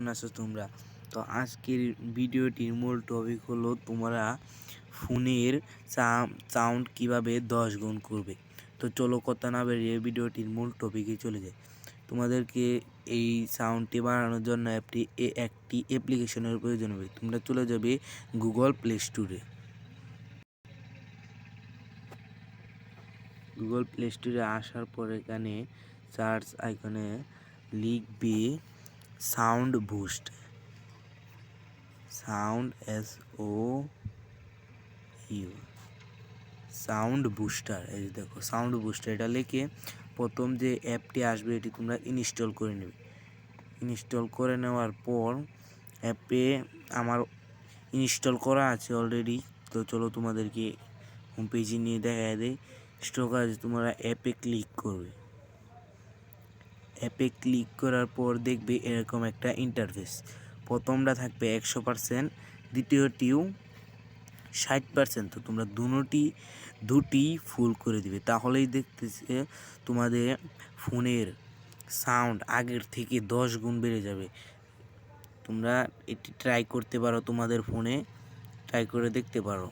আছো তোমরা। তো আজকের ভিডিওটির মূল টপিক হলো তোমরা ফোনের সাউন্ড কিভাবে 10 গুণ করবে। তো চলো কথা না বেরিয়ে ভিডিওটির মূল টপিকে চলে যায়। তোমাদেরকে এই সাউন্ডটি বাড়ানোর জন্য একটি অ্যাপ্লিকেশনের প্রয়োজন হবে। তোমরা চলে যাবে গুগল প্লে স্টোরে। গুগল প্লে স্টোরে আসার পর এখানে সার্চ আইকনে লিখবে সাউন্ড বুস্ট, সাউন্ড বুস্টার। এই যে দেখো সাউন্ড বুস্টার, এটা লিখে প্রথম যে অ্যাপটি আসবে এটি তোমরা ইনস্টল করে নেবে। ইনস্টল করে নেওয়ার পর অ্যাপে আমার ইনস্টল করা আছে অলরেডি। তো চলো তোমাদেরকে হোম পেজে নিয়ে দেখা দেয়। ইনস্টল করা আছে, তোমরা অ্যাপে ক্লিক করবে। অ্যাপে ক্লিক করার পর দেখবে এরকম একটা ইন্টারফেস। প্রথমটা থাকবে 100%, দ্বিতীয়টিও 60%। তো তোমরা দুটি ফুল করে দিবে, তাহলেই দেখতেছে তোমাদের ফোনের সাউন্ড আগের থেকে 10 গুণ বেড়ে যাবে। তোমরা এটি ট্রাই করতে পারো, তোমাদের ফোনে ট্রাই করে দেখতে পারো।